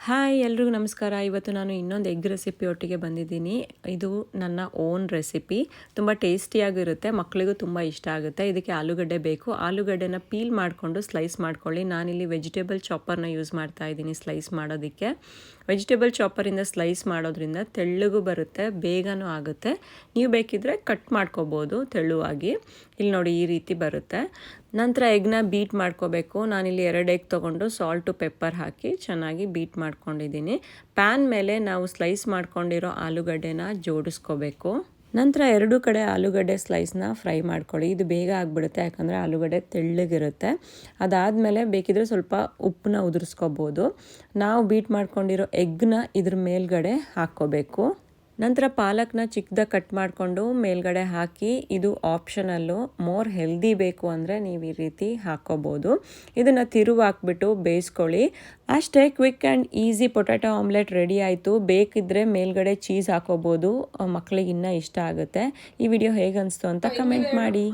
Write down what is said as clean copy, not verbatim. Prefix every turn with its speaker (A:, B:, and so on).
A: Hi ಎಲ್ರಿಗೂ ನಮಸ್ಕಾರ. ಇವತ್ತು ನಾನು ಇನ್ನೊಂದು ಎಗ್ ರೆಸಿಪಿ ಒಟ್ಟಿಗೆ ಬಂದಿದ್ದೀನಿ. ಇದು ನನ್ನ ಓನ್ ರೆಸಿಪಿ. ತುಂಬ ಟೇಸ್ಟಿಯಾಗಿರುತ್ತೆ, ಮಕ್ಕಳಿಗೂ ತುಂಬ ಇಷ್ಟ ಆಗುತ್ತೆ. ಇದಕ್ಕೆ ಆಲೂಗಡ್ಡೆ ಬೇಕು. ಆಲೂಗಡ್ಡೆನ ಪೀಲ್ ಮಾಡಿಕೊಂಡು ಸ್ಲೈಸ್ ಮಾಡ್ಕೊಳ್ಳಿ. ನಾನಿಲ್ಲಿ ವೆಜಿಟೇಬಲ್ ಚಾಪರ್ನ ಯೂಸ್ ಮಾಡ್ತಾ ಇದ್ದೀನಿ ಸ್ಲೈಸ್ ಮಾಡೋದಕ್ಕೆ. ವೆಜಿಟೇಬಲ್ ಚಾಪರಿಂದ ಸ್ಲೈಸ್ ಮಾಡೋದ್ರಿಂದ ತೆಳ್ಳಗೂ ಬರುತ್ತೆ, ಬೇಗನೂ ಆಗುತ್ತೆ. ನೀವು ಬೇಕಿದ್ದರೆ ಕಟ್ ಮಾಡ್ಕೋಬೋದು ತೆಳುವಾಗಿ. ಇಲ್ಲಿ ನೋಡಿ ಈ ರೀತಿ ಬರುತ್ತೆ. ನಂತರ ಎಗ್ನ ಬೀಟ್ ಮಾಡ್ಕೋಬೇಕು. ನಾನಿಲ್ಲಿ 2 ಎಗ್ ತೊಗೊಂಡು ಸಾಲ್ಟು ಪೆಪ್ಪರ್ ಹಾಕಿ ಚೆನ್ನಾಗಿ ಬೀಟ್ ಮಾಡ್ಕೊಂಡಿದ್ದೀನಿ. ಪ್ಯಾನ್ ಮೇಲೆ ನಾವು ಸ್ಲೈಸ್ ಮಾಡ್ಕೊಂಡಿರೋ ಆಲೂಗಡ್ಡೆನ ಜೋಡಿಸ್ಕೋಬೇಕು. ನಂತರ 2 ಕಡೆ ಆಲೂಗಡ್ಡೆ ಸ್ಲೈಸ್ನ ಫ್ರೈ ಮಾಡ್ಕೊಳ್ಳಿ. ಇದು ಬೇಗ ಆಗಿಬಿಡುತ್ತೆ, ಯಾಕಂದರೆ ಆಲೂಗಡ್ಡೆ ತೆಳ್ಳಗಿರುತ್ತೆ. ಅದಾದಮೇಲೆ ಬೇಕಿದ್ರೆ ಸ್ವಲ್ಪ ಉಪ್ಪನ್ನ ಉದುರಿಸ್ಕೋಬೋದು. ನಾವು ಬೀಟ್ ಮಾಡ್ಕೊಂಡಿರೋ ಎಗ್ನ ಇದ್ರ ಮೇಲ್ಗಡೆ ಹಾಕ್ಕೋಬೇಕು. ನಂತರ ಪಾಲಕ್ನ ಚಿಕ್ಕದಾಗಿ ಕಟ್ ಮಾಡಿಕೊಂಡು ಮೇಲ್ಗಡೆ ಹಾಕಿ, ಇದು ಆಪ್ಷನಲ್ಲು. ಮೋರ್ ಹೆಲ್ದಿ ಬೇಕು ಅಂದರೆ ನೀವು ಈ ರೀತಿ ಹಾಕ್ಕೋಬೋದು. ಇದನ್ನು ತಿರುವು ಹಾಕ್ಬಿಟ್ಟು ಬೇಯಿಸ್ಕೊಳ್ಳಿ. ಅಷ್ಟೇ, quick and easy potato omelette ready ಆಯಿತು. ಬೇಕಿದ್ದರೆ ಮೇಲ್ಗಡೆ ಚೀಸ್ ಹಾಕ್ಕೋಬೋದು, ಮಕ್ಕಳಿಗೆ ಇನ್ನೂ ಇಷ್ಟ ಆಗುತ್ತೆ. ಈ ವಿಡಿಯೋ ಹೇಗೆ ಅನಿಸ್ತು ಅಂತ ಕಮೆಂಟ್ ಮಾಡಿ.